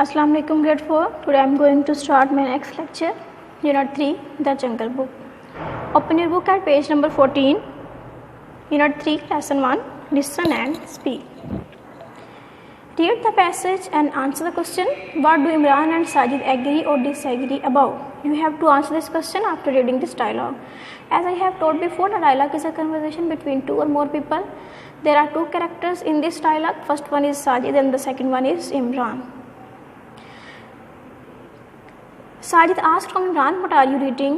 Assalamu alaikum grade 4. Today I am going to start my next lecture, Unit 3, The Jungle Book. Open your book at page number 14, Unit 3, Lesson 1, Listen and Speak. Read the passage and answer the question. What do Imran and Sajid agree or disagree about? You have to answer this question after reading this dialogue. As I have told before, a dialogue is a conversation between two or more people. There are two characters in this dialogue. First one is Sajid and the second one is Imran. Sajid asks from Imran, "What are you reading?"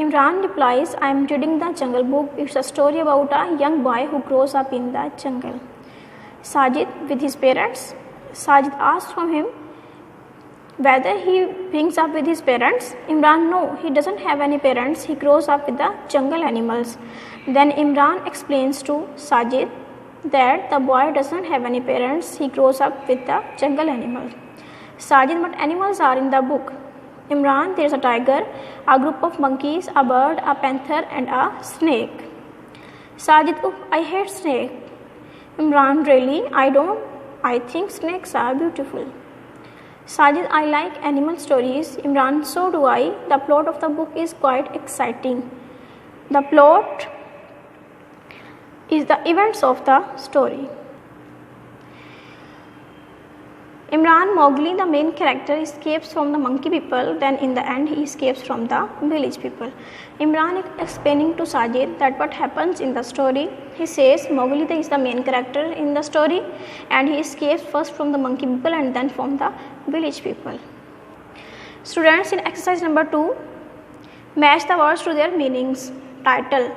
Imran replies, "I am reading The Jungle Book. It's a story about a young boy who grows up in the jungle." Sajid with his parents. Sajid asks from him whether he brings up with his parents. Imran, no, he doesn't have any parents. He grows up with the jungle animals. Then Imran explains to Sajid that the boy doesn't have any parents. He grows up with the jungle animals. Sajid, what animals are in the book? Imran, there is a tiger, a group of monkeys, a bird, a panther and a snake. Sajid, oh, I hate snake. Imran, really? I don't. I think snakes are beautiful. Sajid, I like animal stories. Imran, so do I. The plot of the book is quite exciting. The plot is the events of the story. Imran, Mowgli, the main character, escapes from the monkey people. Then in the end he escapes from the village people. Imran explaining to Sajid that what happens in the story. He says Mowgli is the main character in the story and he escapes first from the monkey people and then from the village people. Students, in exercise number 2, match the words to their meanings. Title.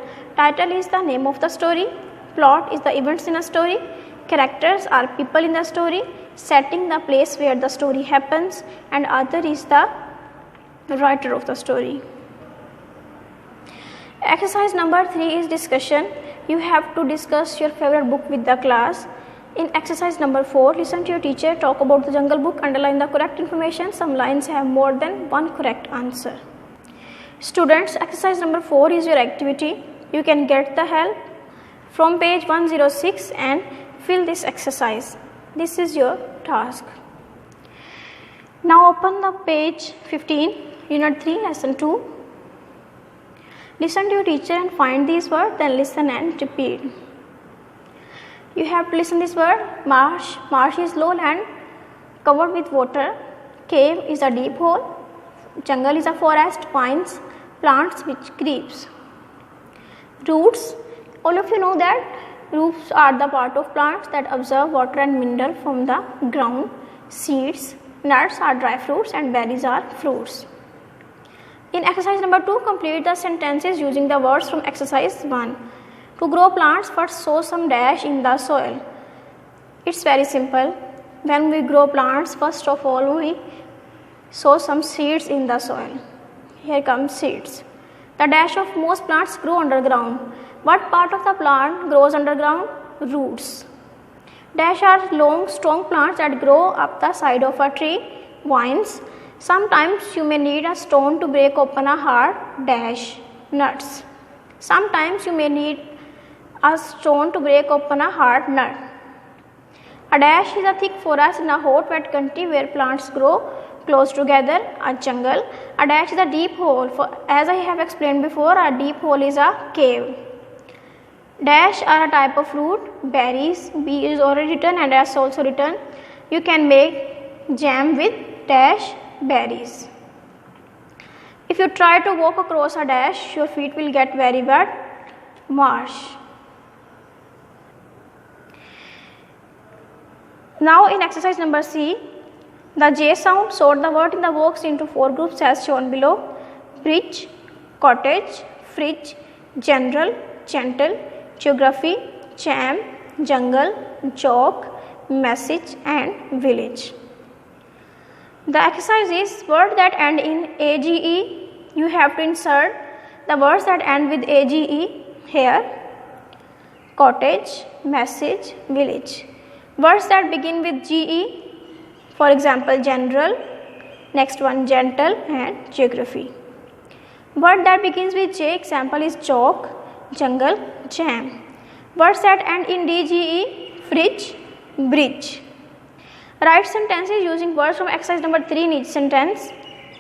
Title is the name of the story. Plot is the events in a story. Characters are people in the story. Setting, the place where the story happens, and author is the writer of the story. Exercise number 3 is discussion. You have to discuss your favorite book with the class. In exercise number 4, listen to your teacher talk about the Jungle Book, underline the correct information. Some lines have more than one correct answer. Students, exercise number 4 is your activity. You can get the help from page 106 and fill this exercise. This is your task. Now open the page 15, Unit 3, Lesson 2. Listen to your teacher and find these words, then listen and repeat. You have to listen this word. Marsh. Marsh is lowland covered with water. Cave is a deep hole. Jungle is a forest. Vines, plants which creeps. Roots. All of you know that roots are the part of plants that absorb water and mineral from the ground. Seeds, nuts are dry fruits and berries are fruits. In exercise number 2, complete the sentences using the words from exercise 1. To grow plants, first sow some dash in the soil. It's very simple. When we grow plants, first of all we sow some seeds in the soil. Here come seeds. The dash of most plants grow underground. What part of the plant grows underground? Roots. Dash are long, strong plants that grow up the side of a tree. Vines. Sometimes you may need a stone to break open a hard dash. Nuts. Sometimes you may need a stone to break open a hard nut. A dash is a thick forest in a hot, wet country where plants grow close together, a jungle. A dash is a deep hole. As I have explained before, a deep hole is a cave. Dash are a type of fruit. Berries, B is already written and S also written. You can make jam with dash berries. If you try to walk across a dash, your feet will get very wet. Marsh. Now in exercise number C, the J sound, sort the word in the box into 4 groups as shown below. Bridge, cottage, fridge, general, gentle, geography, jam, jungle, joke, message and village. The exercise is words that end in AGE. You have to insert the words that end with AGE here. Cottage, message, village. Words that begin with GE, for example general, next one gentle and geography. Word that begins with J, example is chalk, jungle, jam. Words that end in DGE, fridge, bridge. Write sentences using words from exercise number 3 in each sentence.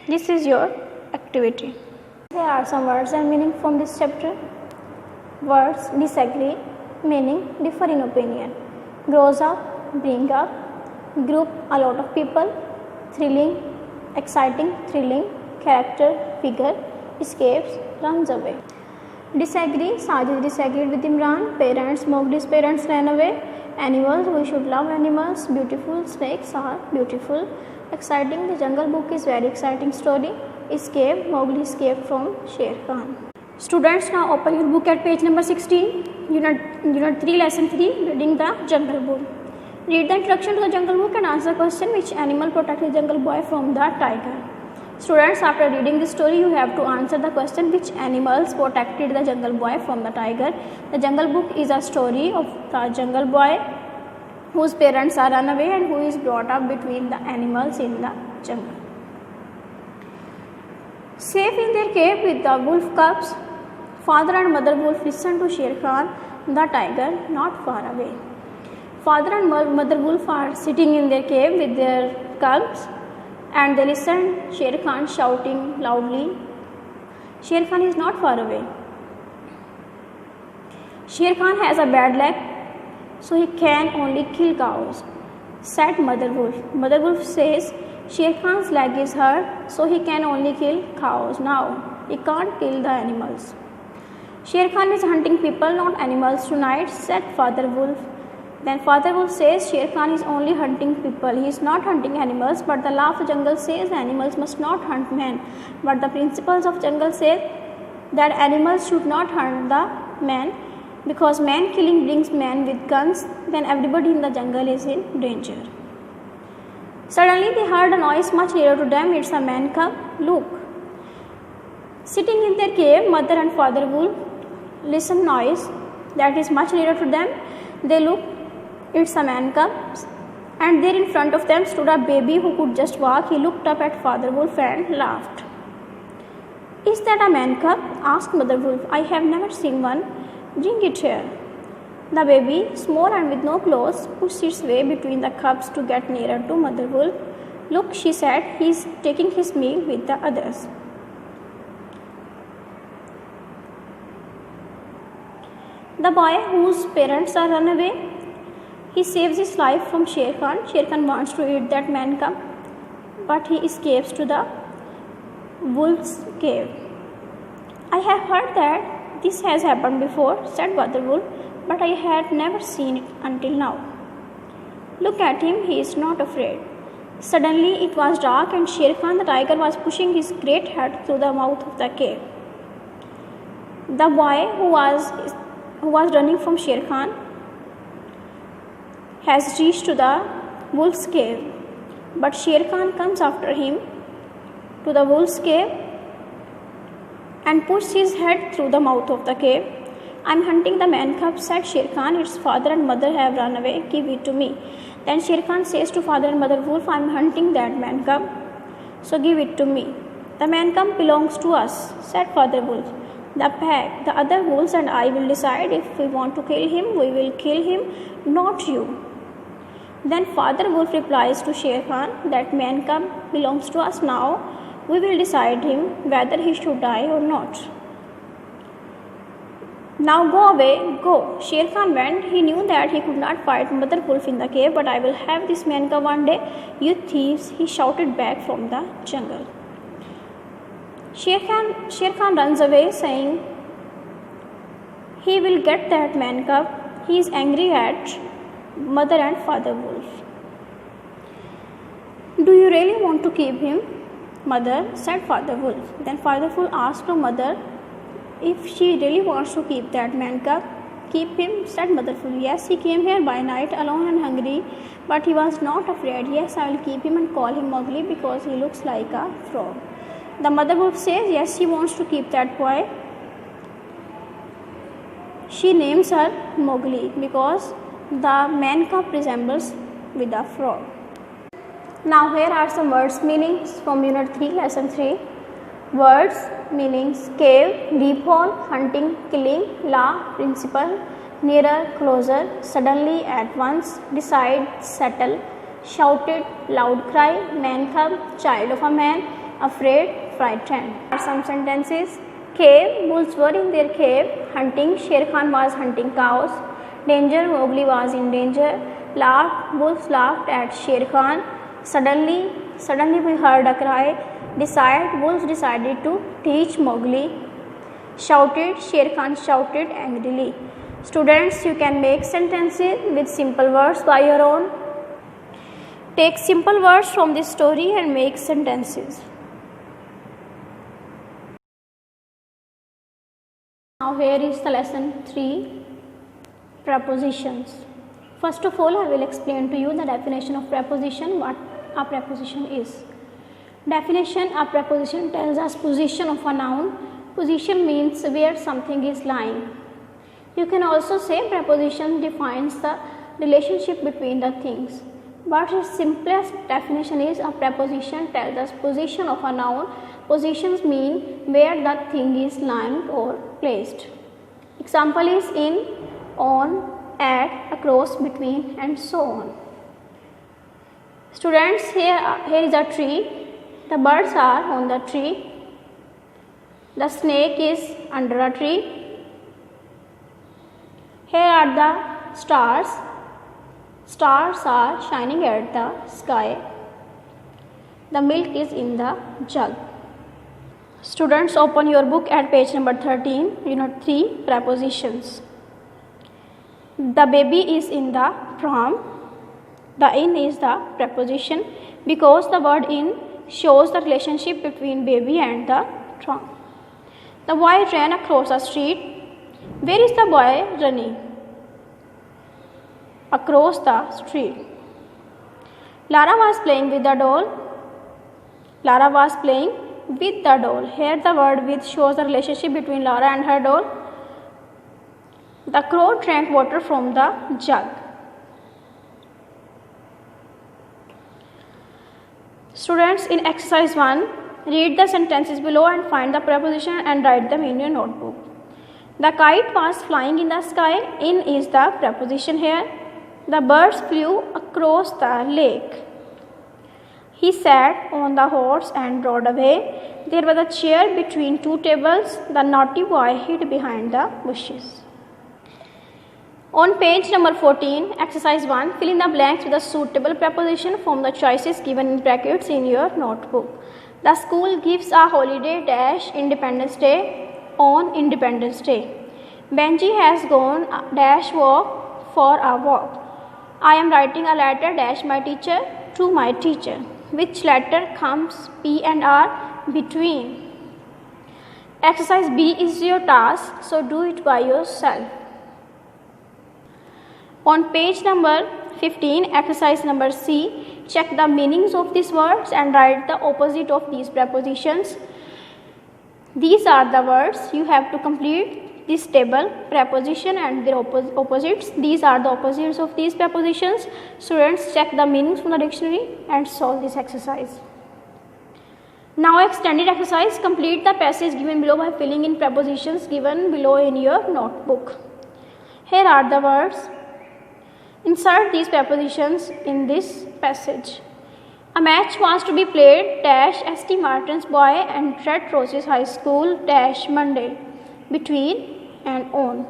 This is your activity. Here are some words and meaning from this chapter. Words: disagree, meaning differ in opinion. Grows up, bring up. Group, a lot of people. Thrilling, exciting, thrilling. Character, figure. Escapes, runs away. Disagree, Sajid disagreed with Imran. Parents, Mowgli's parents ran away. Animals, we should love animals. Beautiful, snakes are beautiful. Exciting, the Jungle Book is very exciting story. Escape, Mowgli escaped from Sher Khan. Students, now open your book at page number 16. Unit 3, lesson 3, reading the Jungle Book. Read the introduction to the Jungle Book and answer the question: which animal protected the jungle boy from the tiger? Students, after reading this story, you have to answer the question: which animals protected the jungle boy from the tiger? The Jungle Book is a story of the jungle boy whose parents are run away and who is brought up between the animals in the jungle. Safe in their cave with the wolf cubs, father and mother wolf listen to Sher Khan, the tiger, not far away. Father and mother wolf are sitting in their cave with their cubs and they listen Sher Khan shouting loudly. Sher Khan is not far away. Sher Khan has a bad leg, so he can only kill cows, said mother wolf. Mother wolf says Sher Khan's leg is hurt, so he can only kill cows. Now he can't kill the animals. Sher Khan is hunting people, not animals tonight, said father wolf. Then father wolf says Sher Khan is only hunting people. He is not hunting animals, but the law of the jungle says animals must not hunt men. But the principles of jungle say that animals should not hunt the men, because man killing brings men with guns, then everybody in the jungle is in danger. Suddenly they heard a noise much nearer to them. It's a man cub. Look. Sitting in their cave, mother and father wolf listen noise that is much nearer to them. They look. It's a man cub, and there in front of them stood a baby who could just walk. He looked up at father wolf and laughed. Is that a man cub? Asked mother wolf. I have never seen one. Bring it here. The baby, small and with no clothes, pushed its way between the cubs to get nearer to mother wolf. Look, she said, he is taking his meal with the others. The boy whose parents are run away, he saves his life from Sher Khan. Sher Khan wants to eat that man cub, but he escapes to the wolf's cave. I have heard that this has happened before, said mother wolf, but I had never seen it until now. Look at him, he is not afraid. Suddenly it was dark and Sher Khan the tiger was pushing his great head through the mouth of the cave. The boy who was running from Sher Khan has reached to the wolf's cave, but Sher Khan comes after him to the wolf's cave and pushes his head through the mouth of the cave. I'm hunting the man cub, said Sher Khan. Its father and mother have run away. Give it to me. Then Sher Khan says to father and mother wolf, I'm hunting that man cub, so give it to me. The man cub belongs to us, said father wolf. The pack, the other wolves and I will decide. If we want to kill him, we will kill him, not you. Then father wolf replies to Sher Khan, that man cub belongs to us now. We will decide him whether he should die or not. Now go away, go. Sher Khan went. He knew that he could not fight mother wolf in the cave, but I will have this man cub one day. You thieves, he shouted back from the jungle. Sher Khan runs away, saying he will get that man cub. He is angry at mother and father wolf. Do you really want to keep him, mother? Said father wolf. Then father wolf asked her mother if she really wants to keep that man cub. Keep him, said mother wolf. Yes, he came here by night alone and hungry, but he was not afraid. Yes, I will keep him and call him Mowgli because he looks like a frog. The mother wolf says yes, she wants to keep that boy. She names her Mowgli because the man cub resembles with a frog. Now here are some words meanings from unit 3, lesson 3. Words meanings: cave, deep hole, hunting, killing, law, principle, nearer, closer, suddenly, at once, decide, settle, shouted, loud cry, man cub, child of a man, afraid, frightened. Some sentences. Cave, bulls were in their cave, hunting, Sher Khan was hunting cows. Danger, Mowgli was in danger. Laughed, bulls laughed at Sher Khan. Suddenly we heard a cry. Decide, bulls decided to teach Mowgli. Shouted, Sher Khan shouted angrily. Students, you can make sentences with simple words by your own. Take simple words from this story and make sentences. Now here is the lesson 3, prepositions. First of all, I will explain to you the definition of preposition, what a preposition is. Definition: a preposition tells us position of a noun. Position means where something is lying. You can also say preposition defines the relationship between the things. But its simplest definition is a preposition tells us position of a noun. Positions mean where the thing is lying or placed. Example is in, on, at, across, between, and so on. Students, here is a tree. The birds are on the tree. The snake is under a tree. Here are the stars. Stars are shining at the sky. The milk is in the jug. Students, open your book at page number 13, unit 3, prepositions. The baby is in the pram. The in is the preposition because the word in shows the relationship between baby and the pram. The boy ran across the street. Where is the boy running? Across the street. Lara was playing with the doll. Lara was playing with the doll. Here the word with shows the relationship between Lara and her doll. The crow drank water from the jug. Students, in exercise 1, read the sentences below and find the preposition and write them in your notebook. The kite was flying in the sky. In is the preposition here. The birds flew across the lake. He sat on the horse and rode away. There was a chair between two tables. The naughty boy hid behind the bushes. On page number 14, exercise 1, fill in the blanks with a suitable preposition from the choices given in brackets in your notebook. The school gives a holiday dash Independence Day on Independence Day. Benji has gone dash walk for a walk. I am writing a letter dash my teacher to my teacher. Which letter comes P and R between? Exercise B is your task, so do it by yourself. On page number 15, exercise number C, check the meanings of these words and write the opposite of these prepositions. These are the words. You have to complete this table, preposition and their opposites. These are the opposites of these prepositions. Students, check the meanings from the dictionary and solve this exercise. Now extended exercise, complete the passage given below by filling in prepositions given below in your notebook. Here are the words. Insert these prepositions in this passage. A match was to be played dash St. Martin's Boy and Red Roses High School dash Monday. Between and on.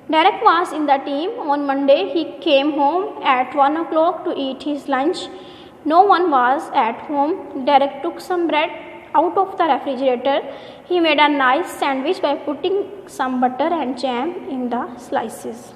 Derek was in the team. On Monday, he came home at 1 o'clock to eat his lunch. No one was at home. Derek took some bread out of the refrigerator. He made a nice sandwich by putting some butter and jam in the slices.